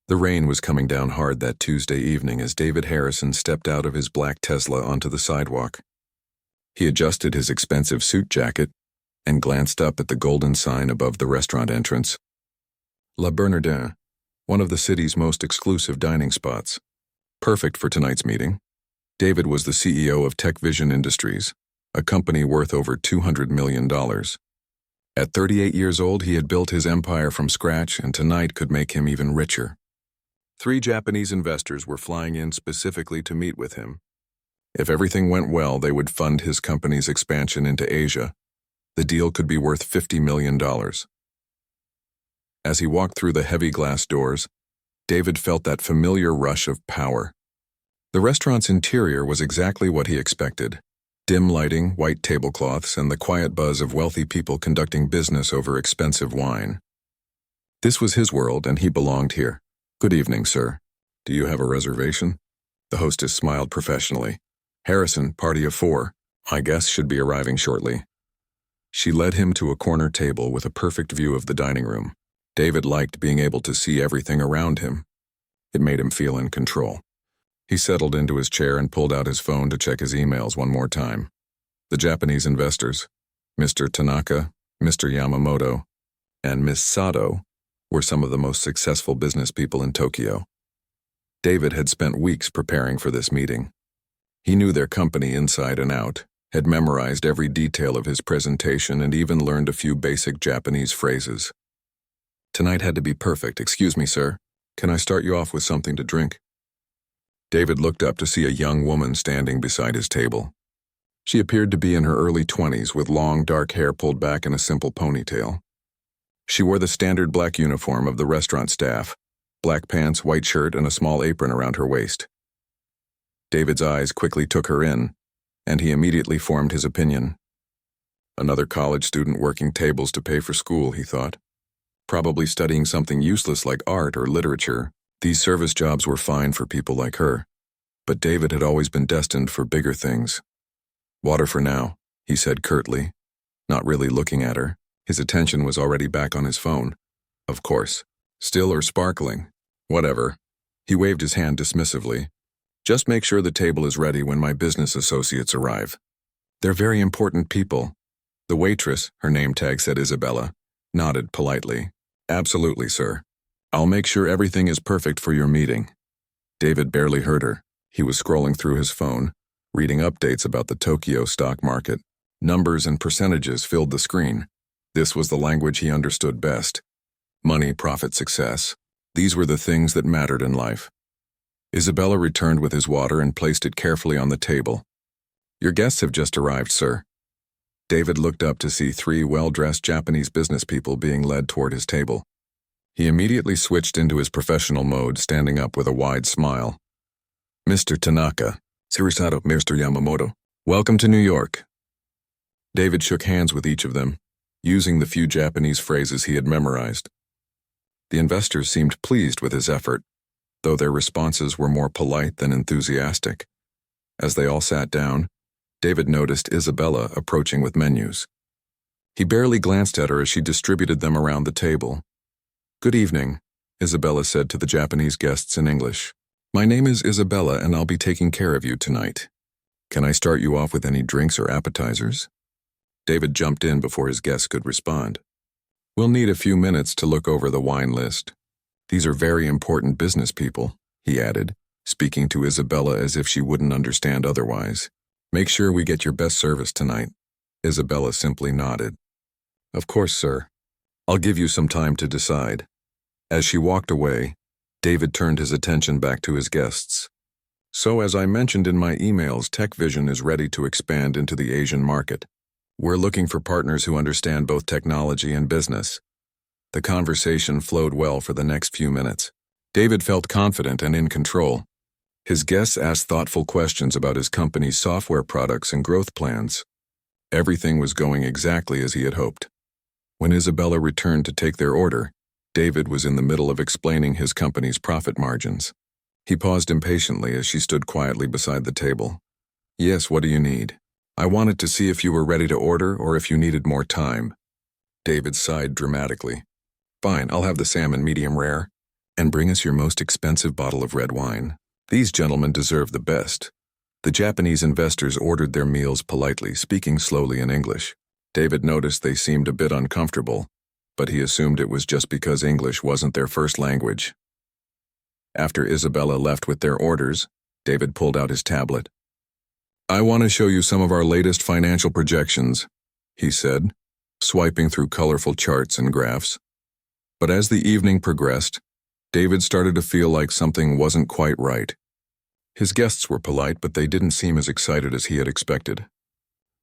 The rain was coming down hard that Tuesday evening as David Harrison stepped out of his black Tesla onto the sidewalk. He adjusted his expensive suit jacket and glanced up at the golden sign above the restaurant entrance. La Bernardin, one of the city's most exclusive dining spots. Perfect for tonight's meeting. David was the CEO of Tech Vision Industries, a company worth over $200 million. At 38 years old, he had built his empire from scratch, and tonight could make him even richer. 3 Japanese investors were flying in specifically to meet with him. If everything went well, they would fund his company's expansion into Asia. The deal could be worth $50 million. As he walked through the heavy glass doors, David felt that familiar rush of power. The restaurant's interior was exactly what he expected. Dim lighting, white tablecloths, and the quiet buzz of wealthy people conducting business over expensive wine. This was his world, and he belonged here. "Good evening, sir. Do you have a reservation?" The hostess smiled professionally. "Harrison, party of 4. My guests should be arriving shortly." She led him to a corner table with a perfect view of the dining room. David liked being able to see everything around him. It made him feel in control. He settled into his chair and pulled out his phone to check his emails one more time. The Japanese investors, Mr. Tanaka, Mr. Yamamoto, and Miss Sato, were some of the most successful business people in Tokyo. David had spent weeks preparing for this meeting. He knew their company inside and out, had memorized every detail of his presentation, and even learned a few basic Japanese phrases. Tonight had to be perfect. "Excuse me, sir. Can I start you off with something to drink?" David looked up to see a young woman standing beside his table. She appeared to be in her early 20s with long, dark hair pulled back in a simple ponytail. She wore the standard black uniform of the restaurant staff, black pants, white shirt, and a small apron around her waist. David's eyes quickly took her in, and he immediately formed his opinion. Another college student working tables to pay for school, he thought. Probably studying something useless like art or literature. These service jobs were fine for people like her. But David had always been destined for bigger things. "Water for now," he said curtly, not really looking at her. His attention was already back on his phone. "Of course. Still or sparkling? Whatever." He waved his hand dismissively. "Just make sure the table is ready when my business associates arrive. They're very important people." The waitress, her name tag said Isabella, nodded politely. "Absolutely, sir. I'll make sure everything is perfect for your meeting." David barely heard her. He was scrolling through his phone, reading updates about the Tokyo stock market. Numbers and percentages filled the screen. This was the language he understood best. Money, profit, success. These were the things that mattered in life. Isabella returned with his water and placed it carefully on the table. "Your guests have just arrived, sir." David looked up to see 3 well-dressed Japanese business people being led toward his table. He immediately switched into his professional mode, standing up with a wide smile. "Mr. Tanaka, Sirisato, Mr. Yamamoto, welcome to New York." David shook hands with each of them, using the few Japanese phrases he had memorized. The investors seemed pleased with his effort, though their responses were more polite than enthusiastic. As they all sat down, David noticed Isabella approaching with menus. He barely glanced at her as she distributed them around the table. "Good evening," Isabella said to the Japanese guests in English. "My name is Isabella, and I'll be taking care of you tonight. Can I start you off with any drinks or appetizers?" David jumped in before his guests could respond. "We'll need a few minutes to look over the wine list. These are very important business people," he added, speaking to Isabella as if she wouldn't understand otherwise. "Make sure we get your best service tonight." Isabella simply nodded. "Of course, sir. I'll give you some time to decide." As she walked away, David turned his attention back to his guests. "So as I mentioned in my emails, Tech Vision is ready to expand into the Asian market. We're looking for partners who understand both technology and business." The conversation flowed well for the next few minutes. David felt confident and in control. His guests asked thoughtful questions about his company's software products and growth plans. Everything was going exactly as he had hoped. When Isabella returned to take their order, David was in the middle of explaining his company's profit margins. He paused impatiently as she stood quietly beside the table. "Yes, what do you need?" "I wanted to see if you were ready to order or if you needed more time." David sighed dramatically. "Fine, I'll have the salmon medium rare." And bring us your most expensive bottle of red wine. These gentlemen deserve the best. The Japanese investors ordered their meals politely, speaking slowly in English. David noticed they seemed a bit uncomfortable, but he assumed it was just because English wasn't their first language. After Isabella left with their orders, David pulled out his tablet. "I want to show you some of our latest financial projections," he said, swiping through colorful charts and graphs. But as the evening progressed, David started to feel like something wasn't quite right. His guests were polite, but they didn't seem as excited as he had expected.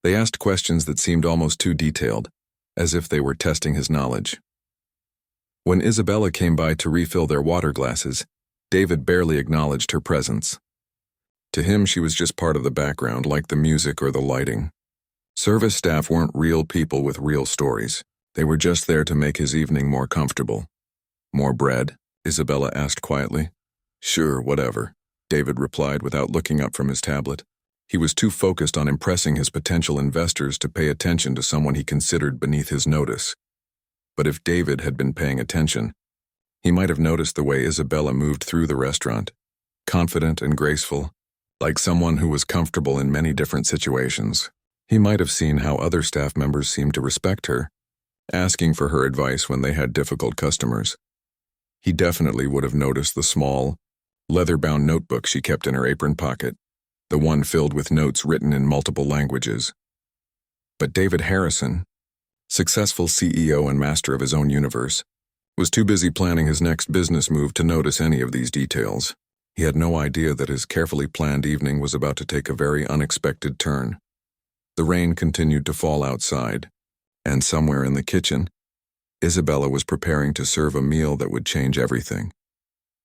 They asked questions that seemed almost too detailed, as if they were testing his knowledge. When Isabella came by to refill their water glasses, David barely acknowledged her presence. To him, she was just part of the background, like the music or the lighting. Service staff weren't real people with real stories. They were just there to make his evening more comfortable. "More bread?" Isabella asked quietly. "Sure, whatever," David replied without looking up from his tablet. He was too focused on impressing his potential investors to pay attention to someone he considered beneath his notice. But if David had been paying attention, he might have noticed the way Isabella moved through the restaurant, confident and graceful, like someone who was comfortable in many different situations. He might have seen how other staff members seemed to respect her, asking for her advice when they had difficult customers. He definitely would have noticed the small, leather-bound notebook she kept in her apron pocket, the one filled with notes written in multiple languages. But David Harrison, successful CEO and master of his own universe, was too busy planning his next business move to notice any of these details. He had no idea that his carefully planned evening was about to take a very unexpected turn. The rain continued to fall outside, and somewhere in the kitchen, Isabella was preparing to serve a meal that would change everything.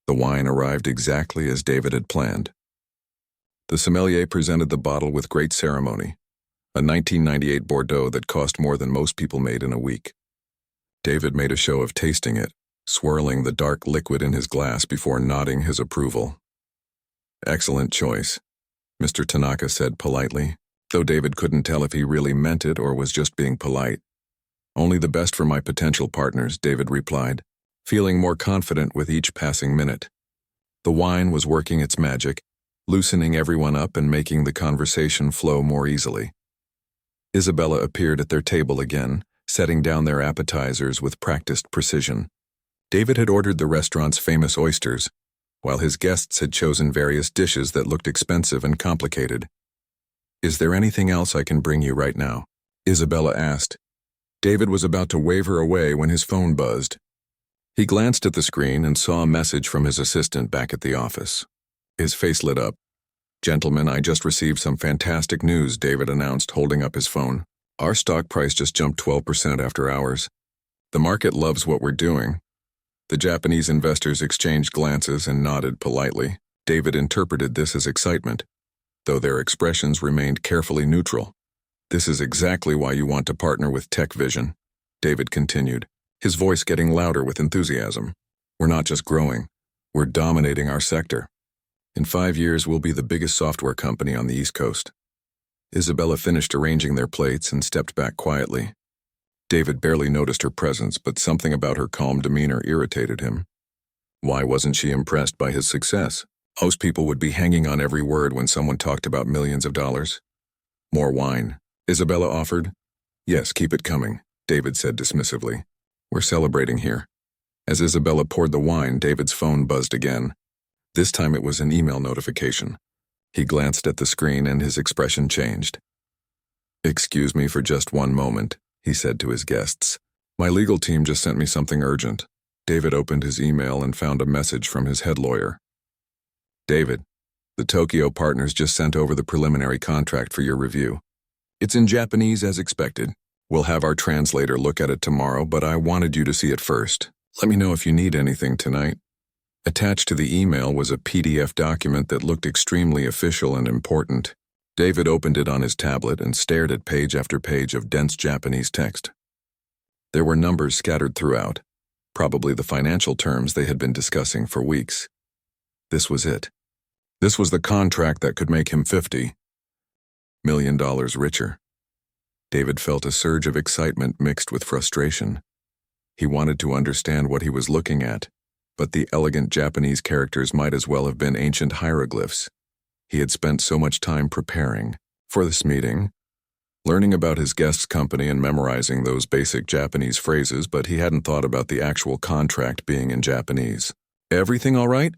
The wine arrived exactly as David had planned. The sommelier presented the bottle with great ceremony, a 1998 Bordeaux that cost more than most people made in a week. David made a show of tasting it, swirling the dark liquid in his glass before nodding his approval. "Excellent choice," Mr. Tanaka said politely, though David couldn't tell if he really meant it or was just being polite. "Only the best for my potential partners," David replied, feeling more confident with each passing minute. The wine was working its magic, loosening everyone up and making the conversation flow more easily. Isabella appeared at their table again, setting down their appetizers with practiced precision. David had ordered the restaurant's famous oysters, while his guests had chosen various dishes that looked expensive and complicated. "Is there anything else I can bring you right now?" Isabella asked. David was about to wave her away when his phone buzzed. He glanced at the screen and saw a message from his assistant back at the office. His face lit up. "Gentlemen, I just received some fantastic news," David announced, holding up his phone. "Our stock price just jumped 12% after hours. The market loves what we're doing." The Japanese investors exchanged glances and nodded politely. David interpreted this as excitement, though their expressions remained carefully neutral. "This is exactly why you want to partner with Tech Vision," David continued, his voice getting louder with enthusiasm. "We're not just growing, we're dominating our sector. In 5 years, we'll be the biggest software company on the East Coast." Isabella finished arranging their plates and stepped back quietly. David barely noticed her presence, but something about her calm demeanor irritated him. Why wasn't she impressed by his success? Most people would be hanging on every word when someone talked about millions of dollars. "More wine," Isabella offered. "Yes, keep it coming," David said dismissively. "We're celebrating here." As Isabella poured the wine, David's phone buzzed again. This time it was an email notification. He glanced at the screen and his expression changed. "Excuse me for just one moment," he said to his guests. "My legal team just sent me something urgent." David opened his email and found a message from his head lawyer. "David, the Tokyo partners just sent over the preliminary contract for your review. It's in Japanese as expected. We'll have our translator look at it tomorrow, but I wanted you to see it first. Let me know if you need anything tonight." Attached to the email was a PDF document that looked extremely official and important. David opened it on his tablet and stared at page after page of dense Japanese text. There were numbers scattered throughout, probably the financial terms they had been discussing for weeks. This was it. This was the contract that could make him $50 million richer. David felt a surge of excitement mixed with frustration. He wanted to understand what he was looking at, but the elegant Japanese characters might as well have been ancient hieroglyphs. He had spent so much time preparing for this meeting, learning about his guest's company and memorizing those basic Japanese phrases, but he hadn't thought about the actual contract being in Japanese. "Everything all right?"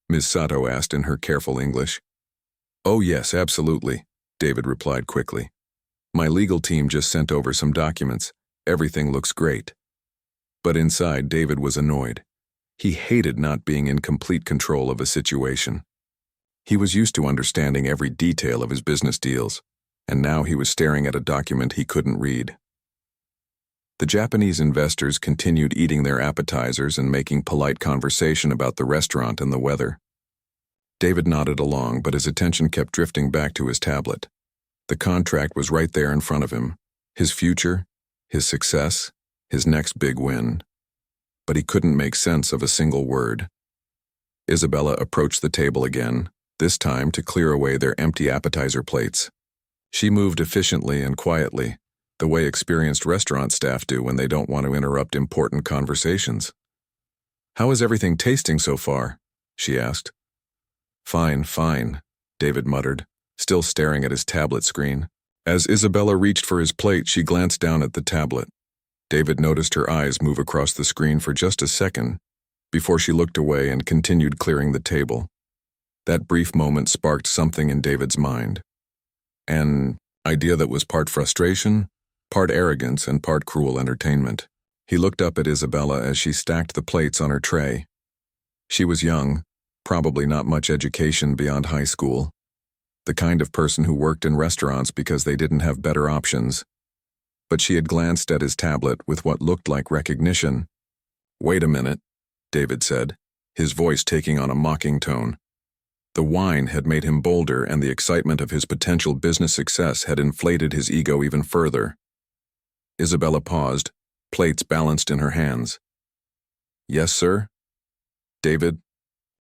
Ms. Sato asked in her careful English. "Oh yes, absolutely," David replied quickly. "My legal team just sent over some documents. Everything looks great." But inside, David was annoyed. He hated not being in complete control of a situation. He was used to understanding every detail of his business deals, and now he was staring at a document he couldn't read. The Japanese investors continued eating their appetizers and making polite conversation about the restaurant and the weather. David nodded along, but his attention kept drifting back to his tablet. The contract was right there in front of him. His future, his success, his next big win. But he couldn't make sense of a single word. Isabella approached the table again, this time to clear away their empty appetizer plates. She moved efficiently and quietly, the way experienced restaurant staff do when they don't want to interrupt important conversations. "How is everything tasting so far?" she asked. "Fine, fine," David muttered, still staring at his tablet screen. As Isabella reached for his plate, she glanced down at the tablet. David noticed her eyes move across the screen for just a second before she looked away and continued clearing the table. That brief moment sparked something in David's mind. An idea that was part frustration, part arrogance, and part cruel entertainment. He looked up at Isabella as she stacked the plates on her tray. She was young, probably not much education beyond high school. The kind of person who worked in restaurants because they didn't have better options. But she had glanced at his tablet with what looked like recognition. "Wait a minute," David said, his voice taking on a mocking tone. The wine had made him bolder, and the excitement of his potential business success had inflated his ego even further. Isabella paused, plates balanced in her hands. "Yes, sir?" David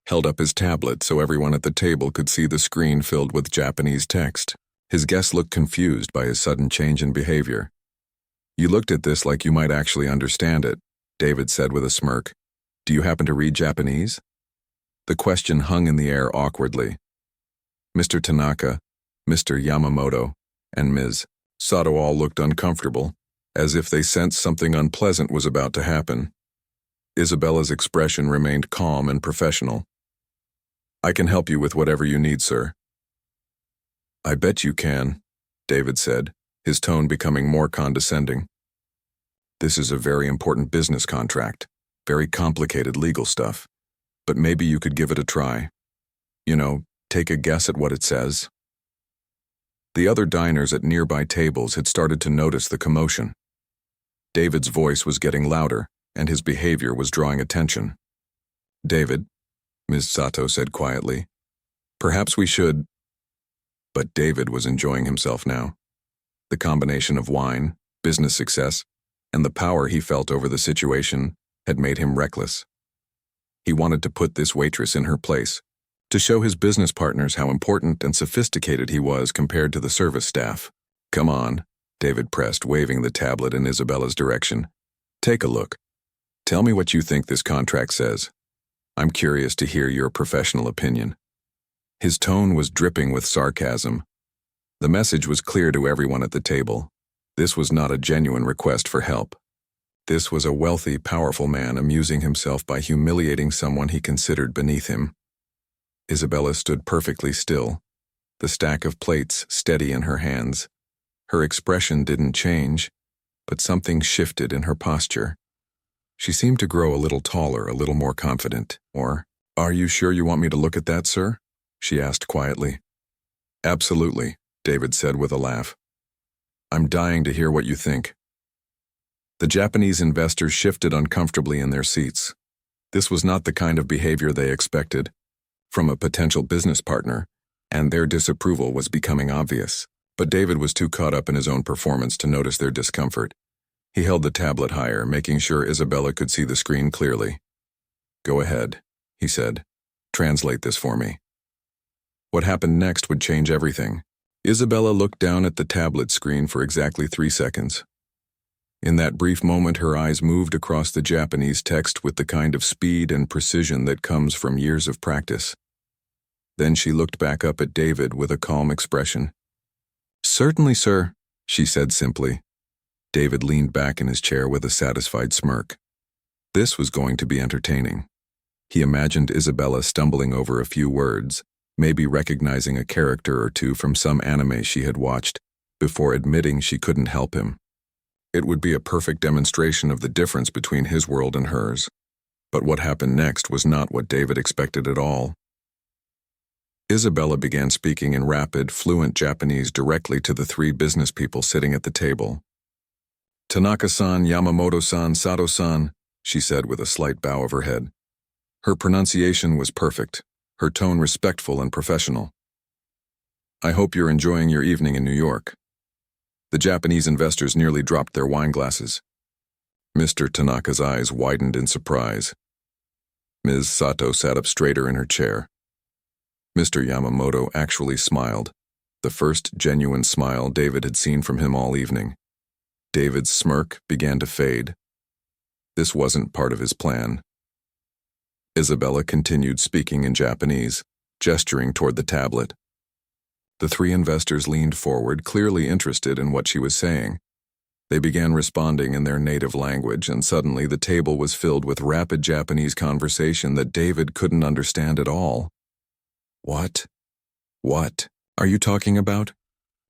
held up his tablet so everyone at the table could see the screen filled with Japanese text. His guest looked confused by his sudden change in behavior. "You looked at this like you might actually understand it," David said with a smirk. "Do you happen to read Japanese?" The question hung in the air awkwardly. Mr. Tanaka, Mr. Yamamoto, and Ms. Sato all looked uncomfortable, as if they sensed something unpleasant was about to happen. Isabella's expression remained calm and professional. "I can help you with whatever you need, sir." "I bet you can," David said, his tone becoming more condescending. "This is a very important business contract, very complicated legal stuff, but maybe you could give it a try. You know, take a guess at what it says." The other diners at nearby tables had started to notice the commotion. David's voice was getting louder, and his behavior was drawing attention. "David," Ms. Sato said quietly, "perhaps we should—" But David was enjoying himself now. The combination of wine, business success, and the power he felt over the situation had made him reckless. He wanted to put this waitress in her place, to show his business partners how important and sophisticated he was compared to the service staff. "Come on," David pressed, waving the tablet in Isabella's direction. "Take a look. Tell me what you think this contract says. I'm curious to hear your professional opinion." His tone was dripping with sarcasm. The message was clear to everyone at the table. This was not a genuine request for help. This was a wealthy, powerful man amusing himself by humiliating someone he considered beneath him. Isabella stood perfectly still, the stack of plates steady in her hands. Her expression didn't change, but something shifted in her posture. She seemed to grow a little taller, a little more confident. "Are you sure you want me to look at that, sir?" she asked quietly. "Absolutely," David said with a laugh. "I'm dying to hear what you think." The Japanese investors shifted uncomfortably in their seats. This was not the kind of behavior they expected from a potential business partner, and their disapproval was becoming obvious. But David was too caught up in his own performance to notice their discomfort. He held the tablet higher, making sure Isabella could see the screen clearly. "Go ahead," he said. "Translate this for me." What happened next would change everything. Isabella looked down at the tablet screen for exactly 3 seconds. In that brief moment, her eyes moved across the Japanese text with the kind of speed and precision that comes from years of practice. Then she looked back up at David with a calm expression. "Certainly, sir," she said simply. David leaned back in his chair with a satisfied smirk. This was going to be entertaining. He imagined Isabella stumbling over a few words, maybe recognizing a character or two from some anime she had watched, before admitting she couldn't help him. It would be a perfect demonstration of the difference between his world and hers. But what happened next was not what David expected at all. Isabella began speaking in rapid, fluent Japanese directly to the three business people sitting at the table. "Tanaka-san, Yamamoto-san, Sato-san," she said with a slight bow of her head. Her pronunciation was perfect, her tone respectful and professional. "I hope you're enjoying your evening in New York." The Japanese investors nearly dropped their wine glasses. Mr. Tanaka's eyes widened in surprise. Ms. Sato sat up straighter in her chair. Mr. Yamamoto actually smiled, the first genuine smile David had seen from him all evening. David's smirk began to fade. This wasn't part of his plan. Isabella continued speaking in Japanese, gesturing toward the tablet. The three investors leaned forward, clearly interested in what she was saying. They began responding in their native language, and suddenly the table was filled with rapid Japanese conversation that David couldn't understand at all. "What are you talking about?"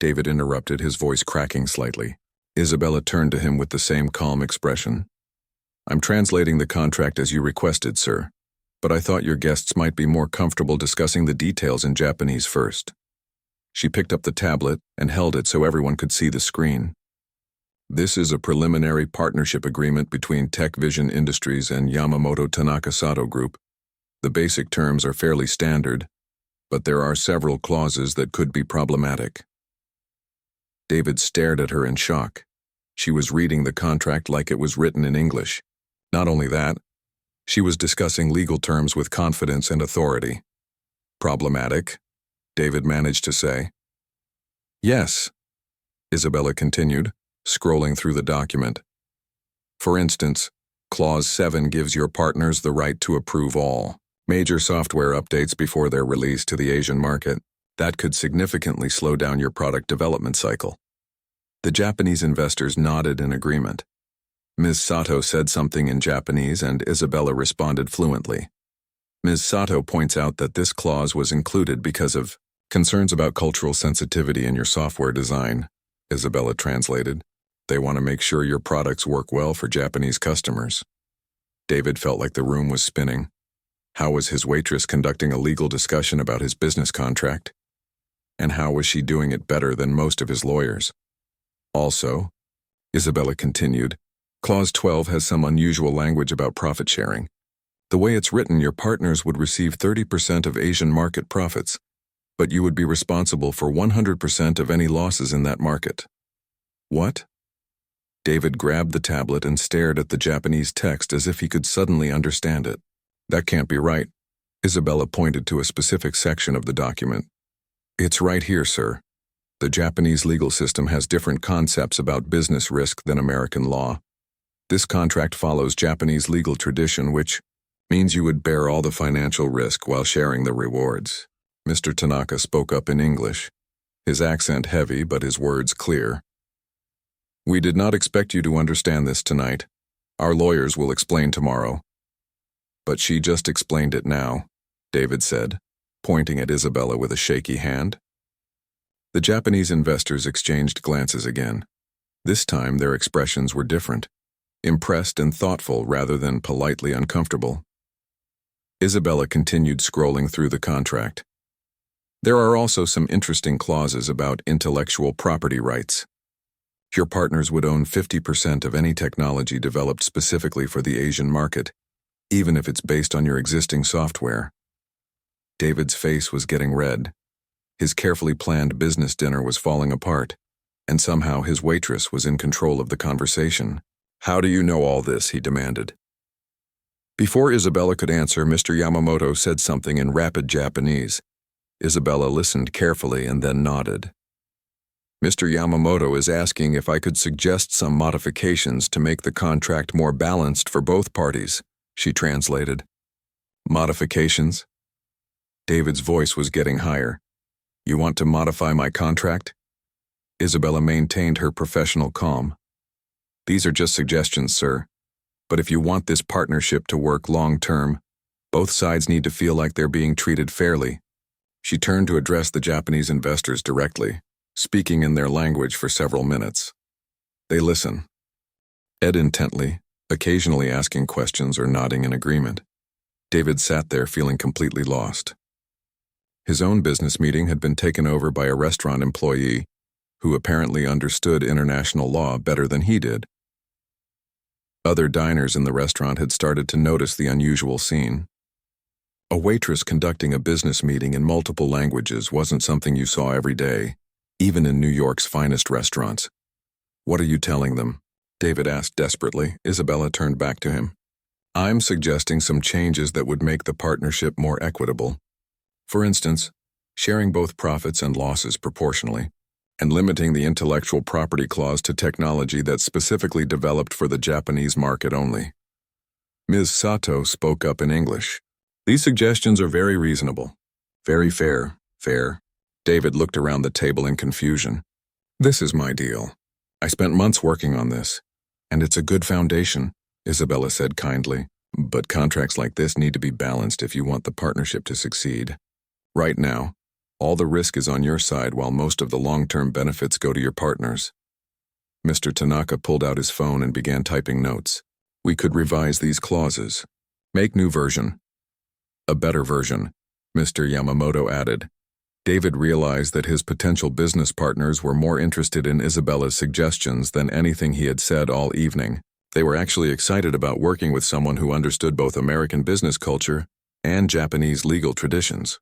David interrupted, his voice cracking slightly. Isabella turned to him with the same calm expression. "I'm translating the contract as you requested, sir, but I thought your guests might be more comfortable discussing the details in Japanese first." She picked up the tablet and held it so everyone could see the screen. "This is a preliminary partnership agreement between Tech Vision Industries and Yamamoto Tanaka Sato Group. The basic terms are fairly standard, but there are several clauses that could be problematic." David stared at her in shock. She was reading the contract like it was written in English. Not only that, she was discussing legal terms with confidence and authority. "Problematic?" David managed to say. "Yes," Isabella continued, scrolling through the document. "For instance, Clause 7 gives your partners the right to approve all major software updates before they're released to the Asian market. That could significantly slow down your product development cycle." The Japanese investors nodded in agreement. Ms. Sato said something in Japanese and Isabella responded fluently. Ms. Sato points out that this clause was included because of concerns about cultural sensitivity in your software design, Isabella translated. They want to make sure your products work well for Japanese customers. David felt like the room was spinning. How was his waitress conducting a legal discussion about his business contract? And how was she doing it better than most of his lawyers? Also, Isabella continued, Clause 12 has some unusual language about profit sharing. The way it's written, your partners would receive 30% of Asian market profits, but you would be responsible for 100% of any losses in that market. What? David grabbed the tablet and stared at the Japanese text as if he could suddenly understand it. That can't be right. Isabella pointed to a specific section of the document. It's right here, sir. The Japanese legal system has different concepts about business risk than American law. This contract follows Japanese legal tradition, which means you would bear all the financial risk while sharing the rewards. Mr. Tanaka spoke up in English, his accent heavy but his words clear. We did not expect you to understand this tonight. Our lawyers will explain tomorrow. But she just explained it now, David said, pointing at Isabella with a shaky hand. The Japanese investors exchanged glances again. This time their expressions were different, impressed and thoughtful rather than politely uncomfortable. Isabella continued scrolling through the contract. There are also some interesting clauses about intellectual property rights. Your partners would own 50% of any technology developed specifically for the Asian market, even if it's based on your existing software. David's face was getting red. His carefully planned business dinner was falling apart, and somehow his waitress was in control of the conversation. How do you know all this? He demanded. Before Isabella could answer, Mr. Yamamoto said something in rapid Japanese. Isabella listened carefully and then nodded. Mr. Yamamoto is asking if I could suggest some modifications to make the contract more balanced for both parties, she translated. Modifications? David's voice was getting higher. You want to modify my contract? Isabella maintained her professional calm. These are just suggestions, sir. But if you want this partnership to work long-term, both sides need to feel like they're being treated fairly. She turned to address the Japanese investors directly, speaking in their language for several minutes. They listen. Ed intently, occasionally asking questions or nodding in agreement. David sat there feeling completely lost. His own business meeting had been taken over by a restaurant employee who apparently understood international law better than he did. Other diners in the restaurant had started to notice the unusual scene. A waitress conducting a business meeting in multiple languages wasn't something you saw every day, even in New York's finest restaurants. What are you telling them? David asked desperately. Isabella turned back to him. I'm suggesting some changes that would make the partnership more equitable. For instance, sharing both profits and losses proportionally, and limiting the intellectual property clause to technology that's specifically developed for the Japanese market only. Ms. Sato spoke up in English. These suggestions are very reasonable. Very fair. David looked around the table in confusion. This is my deal. I spent months working on this, and it's a good foundation, Isabella said kindly. But contracts like this need to be balanced if you want the partnership to succeed. Right now, all the risk is on your side while most of the long-term benefits go to your partners. Mr. Tanaka pulled out his phone and began typing notes. We could revise these clauses. Make new version. A better version, Mr. Yamamoto added. David realized that his potential business partners were more interested in Isabella's suggestions than anything he had said all evening. They were actually excited about working with someone who understood both American business culture and Japanese legal traditions.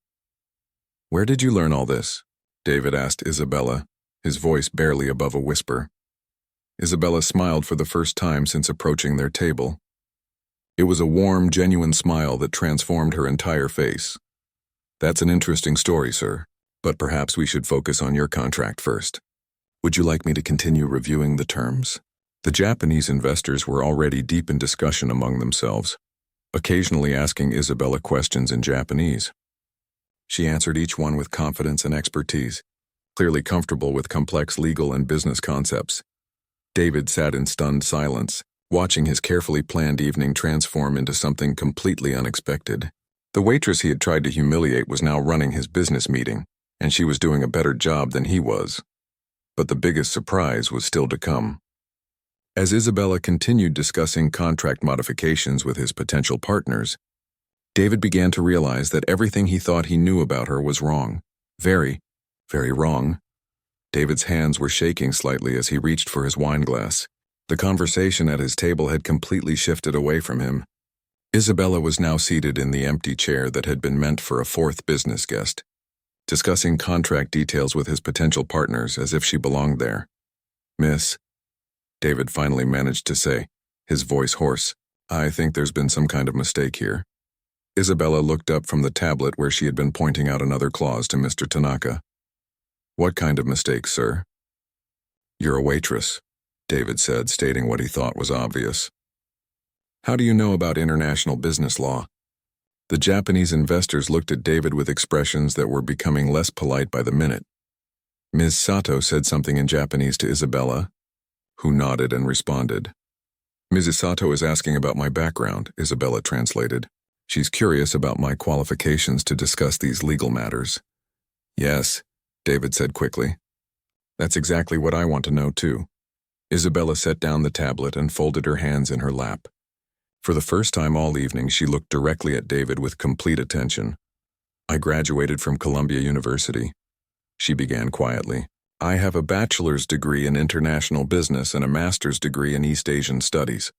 Where did you learn all this? David asked Isabella, his voice barely above a whisper. Isabella smiled for the first time since approaching their table. It was a warm, genuine smile that transformed her entire face. That's an interesting story, sir, but perhaps we should focus on your contract first. Would you like me to continue reviewing the terms? The Japanese investors were already deep in discussion among themselves, occasionally asking Isabella questions in Japanese. She answered each one with confidence and expertise, clearly comfortable with complex legal and business concepts. David sat in stunned silence, watching his carefully planned evening transform into something completely unexpected. The waitress he had tried to humiliate was now running his business meeting, and she was doing a better job than he was. But the biggest surprise was still to come. As Isabella continued discussing contract modifications with his potential partners, David began to realize that everything he thought he knew about her was wrong. Very, very wrong. David's hands were shaking slightly as he reached for his wine glass. The conversation at his table had completely shifted away from him. Isabella was now seated in the empty chair that had been meant for a fourth business guest, discussing contract details with his potential partners as if she belonged there. Miss, David finally managed to say, his voice hoarse, I think there's been some kind of mistake here. Isabella looked up from the tablet where she had been pointing out another clause to Mr. Tanaka. What kind of mistake, sir? You're a waitress, David said, stating what he thought was obvious. How do you know about international business law? The Japanese investors looked at David with expressions that were becoming less polite by the minute. Ms. Sato said something in Japanese to Isabella, who nodded and responded. Mrs. Sato is asking about my background, Isabella translated. She's curious about my qualifications to discuss these legal matters. Yes, David said quickly. That's exactly what I want to know too. Isabella set down the tablet and folded her hands in her lap. For the first time all evening, she looked directly at David with complete attention. I graduated from Columbia University. She began quietly. I have a bachelor's degree in international business and a master's degree in East Asian studies.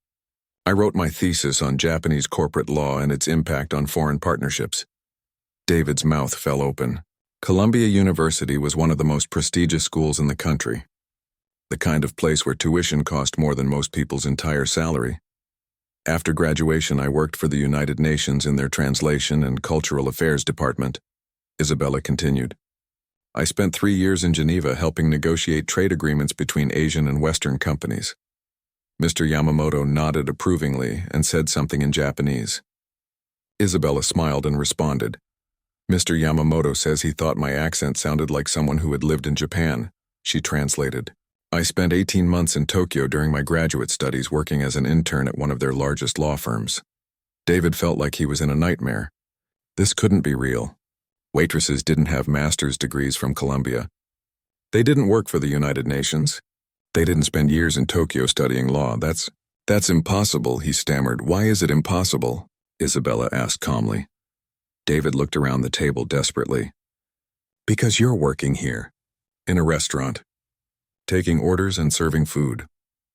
I wrote my thesis on Japanese corporate law and its impact on foreign partnerships. David's mouth fell open. Columbia University was one of the most prestigious schools in the country. The kind of place where tuition cost more than most people's entire salary. After graduation, I worked for the United Nations in their Translation and Cultural Affairs Department. Isabella continued. I spent 3 years in Geneva helping negotiate trade agreements between Asian and Western companies. Mr. Yamamoto nodded approvingly and said something in Japanese. Isabella smiled and responded. Mr. Yamamoto says he thought my accent sounded like someone who had lived in Japan, she translated. I spent 18 months in Tokyo during my graduate studies working as an intern at one of their largest law firms. David felt like he was in a nightmare. This couldn't be real. Waitresses didn't have master's degrees from Columbia. They didn't work for the United Nations. They didn't spend years in Tokyo studying law. That's impossible, he stammered. Why is it impossible? Isabella asked calmly. David looked around the table desperately. Because you're working here, in a restaurant, taking orders and serving food.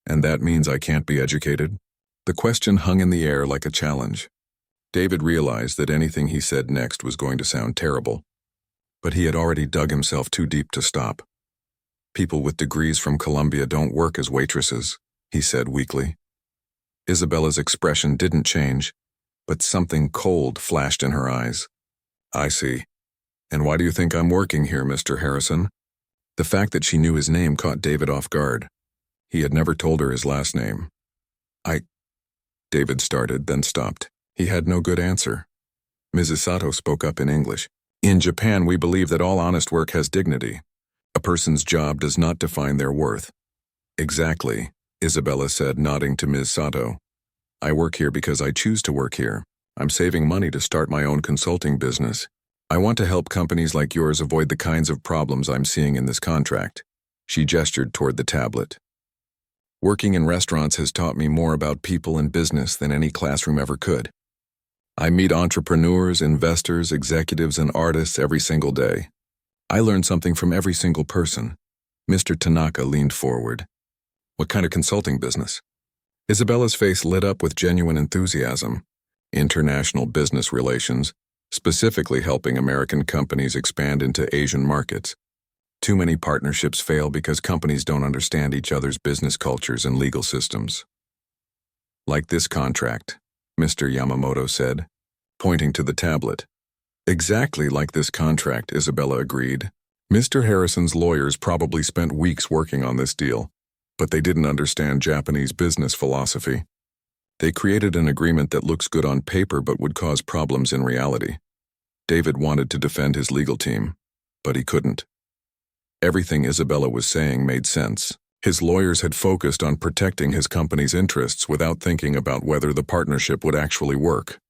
And that means I can't be educated? The question hung in the air like a challenge. David realized that anything he said next was going to sound terrible. But he had already dug himself too deep to stop. People with degrees from Columbia don't work as waitresses, he said weakly. Isabella's expression didn't change, but something cold flashed in her eyes. I see. And why do you think I'm working here, Mr. Harrison? The fact that she knew his name caught David off guard. He had never told her his last name. David started, then stopped. He had no good answer. Mrs. Sato spoke up in English. In Japan, we believe that all honest work has dignity. A person's job does not define their worth. Exactly, Isabella said, nodding to Ms. Sato. I work here because I choose to work here. I'm saving money to start my own consulting business. I want to help companies like yours avoid the kinds of problems I'm seeing in this contract. She gestured toward the tablet. Working in restaurants has taught me more about people and business than any classroom ever could. I meet entrepreneurs, investors, executives, and artists every single day. I learn something from every single person. Mr. Tanaka leaned forward. What kind of consulting business? Isabella's face lit up with genuine enthusiasm. International business relations, specifically helping American companies expand into Asian markets. Too many partnerships fail because companies don't understand each other's business cultures and legal systems. Like this contract, Mr. Yamamoto said, pointing to the tablet. Exactly like this contract, Isabella agreed. Mr. Harrison's lawyers probably spent weeks working on this deal, but they didn't understand Japanese business philosophy. They created an agreement that looks good on paper but would cause problems in reality. David wanted to defend his legal team, but he couldn't. Everything Isabella was saying made sense. His lawyers had focused on protecting his company's interests without thinking about whether the partnership would actually work.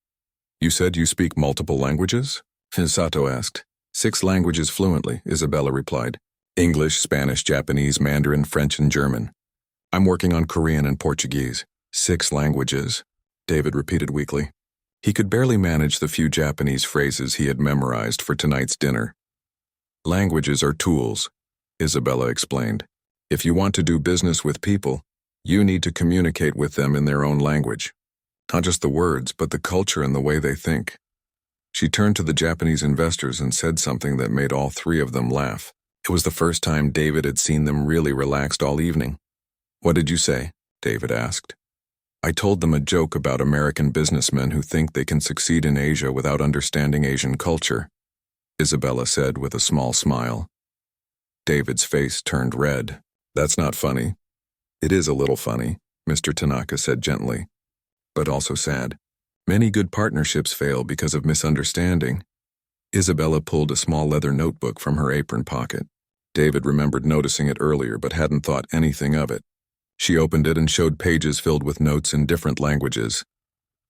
You said you speak multiple languages? Sato asked. 6 languages fluently, Isabella replied. English, Spanish, Japanese, Mandarin, French, and German. I'm working on Korean and Portuguese. 6 languages, David repeated weakly. He could barely manage the few Japanese phrases he had memorized for tonight's dinner. Languages are tools, Isabella explained. If you want to do business with people, you need to communicate with them in their own language. Not just the words, but the culture and the way they think. She turned to the Japanese investors and said something that made all 3 of them laugh. It was the first time David had seen them really relaxed all evening. What did you say? David asked. I told them a joke about American businessmen who think they can succeed in Asia without understanding Asian culture, Isabella said with a small smile. David's face turned red. That's not funny. It is a little funny, Mr. Tanaka said gently, but also sad. Many good partnerships fail because of misunderstanding. Isabella pulled a small leather notebook from her apron pocket. David remembered noticing it earlier but hadn't thought anything of it. She opened it and showed pages filled with notes in different languages.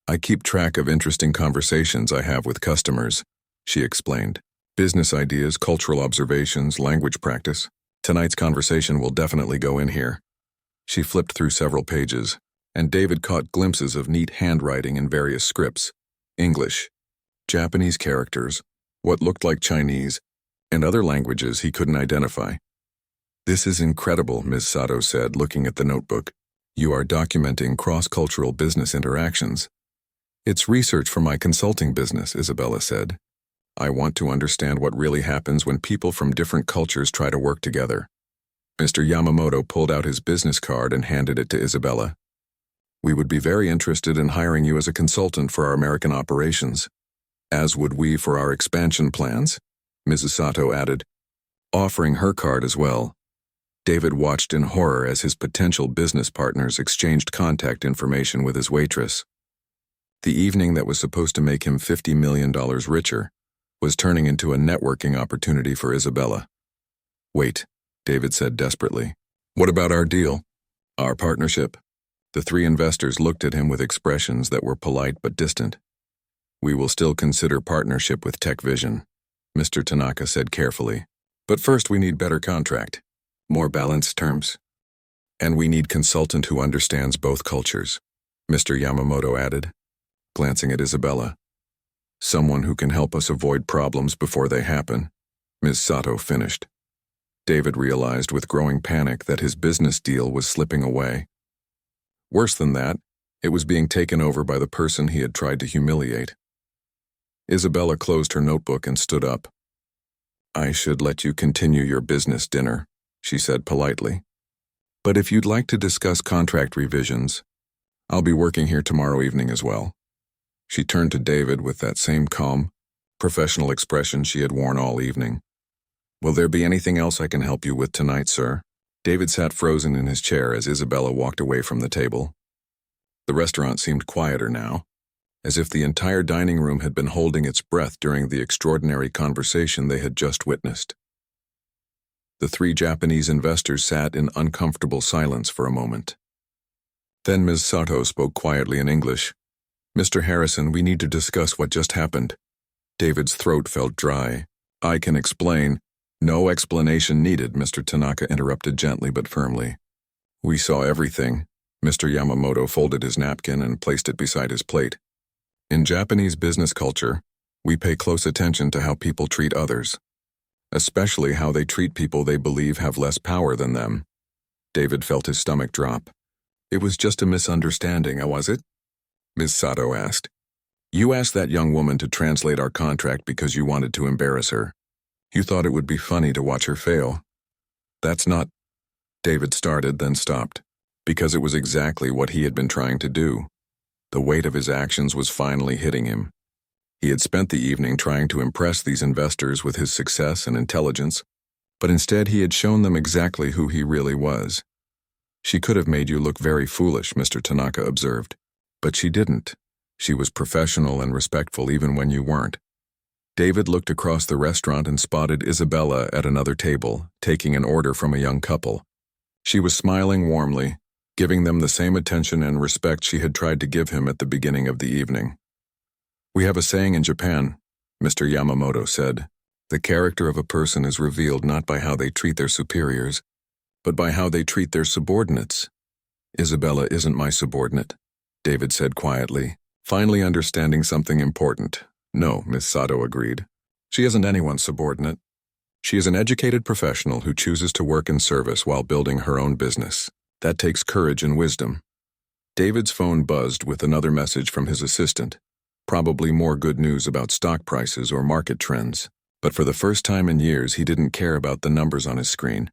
I keep track of interesting conversations I have with customers, she explained. Business ideas, cultural observations, language practice. Tonight's conversation will definitely go in here. She flipped through several pages, and David caught glimpses of neat handwriting in various scripts. English, Japanese characters, what looked like Chinese, and other languages he couldn't identify. This is incredible, Ms. Sato said, looking at the notebook. You are documenting cross-cultural business interactions. It's research for my consulting business, Isabella said. I want to understand what really happens when people from different cultures try to work together. Mr. Yamamoto pulled out his business card and handed it to Isabella. We would be very interested in hiring you as a consultant for our American operations, as would we for our expansion plans, Mrs. Sato added. offering her card as well. David watched in horror as his potential business partners exchanged contact information with his waitress. The evening that was supposed to make him $50 million richer was turning into a networking opportunity for Isabella. "Wait," David said desperately. "What about our deal? Our partnership?" The three investors looked at him with expressions that were polite but distant. "We will still consider partnership with Tech Vision," Mr. Tanaka said carefully. "But first we need better contract, more balanced terms. And we need consultant who understands both cultures," Mr. Yamamoto added, glancing at Isabella. "Someone who can help us avoid problems before they happen," Ms. Sato finished. David realized with growing panic that his business deal was slipping away. Worse than that, it was being taken over by the person he had tried to humiliate. Isabella closed her notebook and stood up. "I should let you continue your business dinner," she said politely. "But if you'd like to discuss contract revisions, I'll be working here tomorrow evening as well." She turned to David with that same calm, professional expression she had worn all evening. "Will there be anything else I can help you with tonight, sir?" David sat frozen in his chair as Isabella walked away from the table. The restaurant seemed quieter now, as if the entire dining room had been holding its breath during the extraordinary conversation they had just witnessed. The three Japanese investors sat in uncomfortable silence for a moment. Then Ms. Sato spoke quietly in English. "Mr. Harrison, we need to discuss what just happened." David's throat felt dry. "I can explain." "No explanation needed," Mr. Tanaka interrupted gently but firmly. "We saw everything." Mr. Yamamoto folded his napkin and placed it beside his plate. "In Japanese business culture, we pay close attention to how people treat others, especially how they treat people they believe have less power than them." David felt his stomach drop. "It was just a misunderstanding, was it?" Ms. Sato asked. "You asked that young woman to translate our contract because you wanted to embarrass her. You thought it would be funny to watch her fail." "That's not—" David started, then stopped, because it was exactly what he had been trying to do. The weight of his actions was finally hitting him. He had spent the evening trying to impress these investors with his success and intelligence, but instead he had shown them exactly who he really was. "She could have made you look very foolish," Mr. Tanaka observed. "But she didn't. She was professional and respectful even when you weren't." David looked across the restaurant and spotted Isabella at another table, taking an order from a young couple. She was smiling warmly, giving them the same attention and respect she had tried to give him at the beginning of the evening. "We have a saying in Japan," Mr. Yamamoto said. "The character of a person is revealed not by how they treat their superiors, but by how they treat their subordinates." "Isabella isn't my subordinate," David said quietly, finally understanding something important. "No," Ms. Sato agreed. "She isn't anyone's subordinate. She is an educated professional who chooses to work in service while building her own business. That takes courage and wisdom." David's phone buzzed with another message from his assistant, probably more good news about stock prices or market trends. But for the first time in years, he didn't care about the numbers on his screen.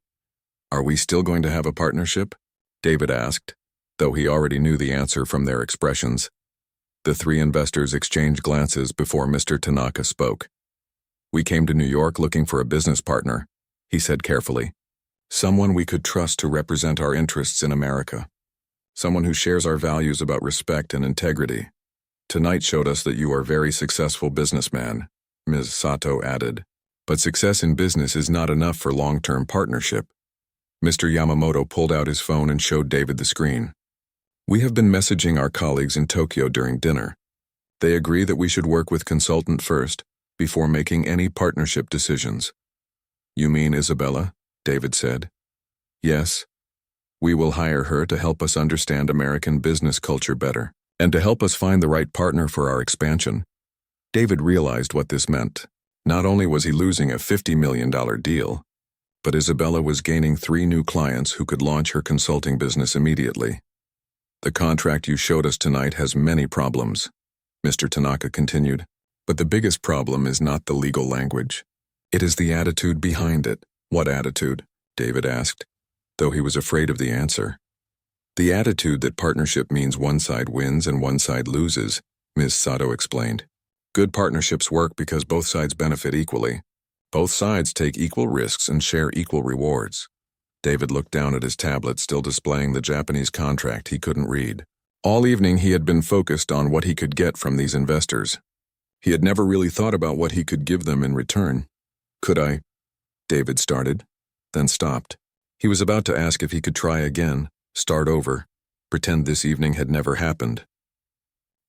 "Are we still going to have a partnership?" David asked, though he already knew the answer from their expressions. The three investors exchanged glances before Mr. Tanaka spoke. "We came to New York looking for a business partner," he said carefully. "Someone we could trust to represent our interests in America. Someone who shares our values about respect and integrity. Tonight showed us that you are a very successful businessman," Ms. Sato added. "But success in business is not enough for long-term partnership." Mr. Yamamoto pulled out his phone and showed David the screen. "We have been messaging our colleagues in Tokyo during dinner. They agree that we should work with consultant first, before making any partnership decisions." "You mean Isabella?" David said. "Yes. We will hire her to help us understand American business culture better, and to help us find the right partner for our expansion." David realized what this meant. Not only was he losing a $50 million deal, but Isabella was gaining 3 new clients who could launch her consulting business immediately. "The contract you showed us tonight has many problems," Mr. Tanaka continued. "But the biggest problem is not the legal language. It is the attitude behind it." "What attitude?" David asked, though he was afraid of the answer. "The attitude that partnership means one side wins and one side loses," Ms. Sato explained. "Good partnerships work because both sides benefit equally. Both sides take equal risks and share equal rewards. David looked down at his tablet, still displaying the Japanese contract he couldn't read. All evening he had been focused on what he could get from these investors. He had never really thought about what he could give them in return. "Could I?" David started, then stopped. He was about to ask if he could try again, start over, pretend this evening had never happened.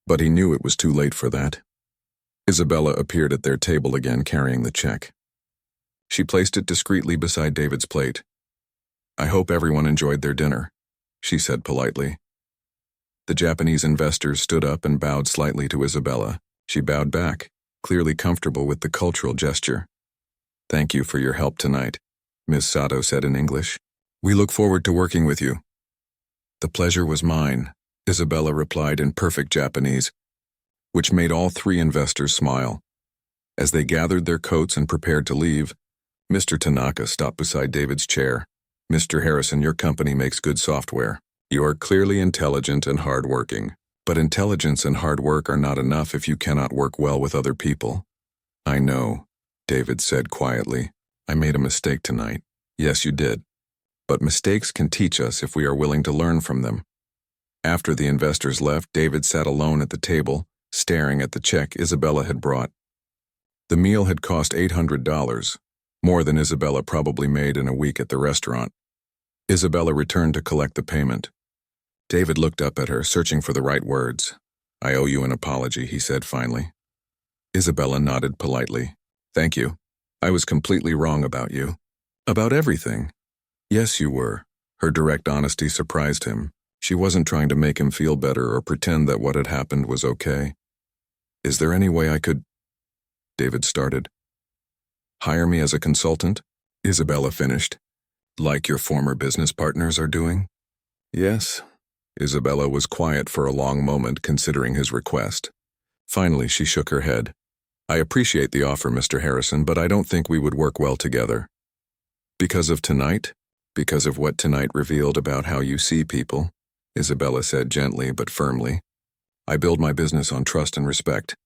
But he knew it was too late for that. Isabella appeared at their table again, carrying the check. She placed it discreetly beside David's plate. "I hope everyone enjoyed their dinner," she said politely. The Japanese investors stood up and bowed slightly to Isabella. She bowed back, clearly comfortable with the cultural gesture. "Thank you for your help tonight," Ms. Sato said in English. "We look forward to working with you." "The pleasure was mine," Isabella replied in perfect Japanese, which made all three investors smile. As they gathered their coats and prepared to leave, Mr. Tanaka stopped beside David's chair. "Mr. Harrison, your company makes good software. You are clearly intelligent and hardworking. But intelligence and hard work are not enough if you cannot work well with other people." "I know," David said quietly. "I made a mistake tonight." "Yes, you did. But mistakes can teach us if we are willing to learn from them." After the investors left, David sat alone at the table, staring at the check Isabella had brought. The meal had cost $800, more than Isabella probably made in a week at the restaurant. Isabella returned to collect the payment. David looked up at her, searching for the right words. "I owe you an apology," he said finally. Isabella nodded politely. "Thank you. I was completely wrong about you." "About everything?" "Yes, you were." Her direct honesty surprised him. She wasn't trying to make him feel better or pretend that what had happened was okay. "Is there any way I could—" David started. "Hire me as a consultant?" Isabella finished. "Like your former business partners are doing?" "Yes." Isabella was quiet for a long moment, considering his request. Finally, she shook her head. "I appreciate the offer, Mr. Harrison, but I don't think we would work well together." "Because of tonight? Because of what tonight revealed about how you see people?" Isabella said gently but firmly. "I build my business on trust and respect.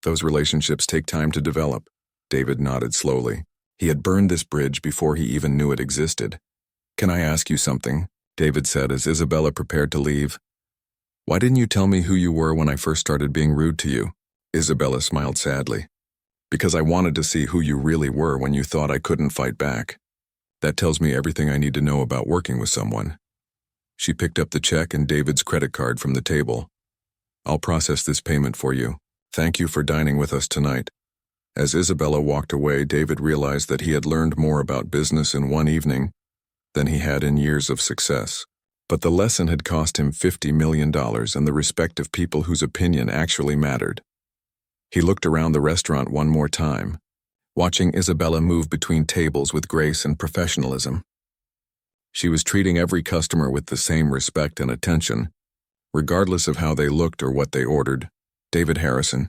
Those relationships take time to develop." David nodded slowly. He had burned this bridge before he even knew it existed. "Can I ask you something?" David said as Isabella prepared to leave. "Why didn't you tell me who you were when I first started being rude to you?" Isabella smiled sadly. "Because I wanted to see who you really were when you thought I couldn't fight back. That tells me everything I need to know about working with someone." She picked up the check and David's credit card from the table. "I'll process this payment for you. Thank you for dining with us tonight." As Isabella walked away, David realized that he had learned more about business in one evening than he had in years of success. But the lesson had cost him $50 million and the respect of people whose opinion actually mattered. He looked around the restaurant one more time, watching Isabella move between tables with grace and professionalism. She was treating every customer with the same respect and attention, regardless of how they looked or what they ordered. David Harrison,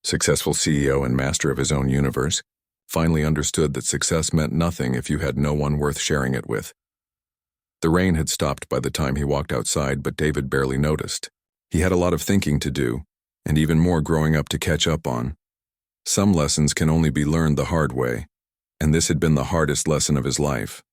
successful CEO and master of his own universe, finally understood that success meant nothing if you had no one worth sharing it with. The rain had stopped by the time he walked outside, but David barely noticed. He had a lot of thinking to do, and even more growing up to catch up on. Some lessons can only be learned the hard way, and this had been the hardest lesson of his life.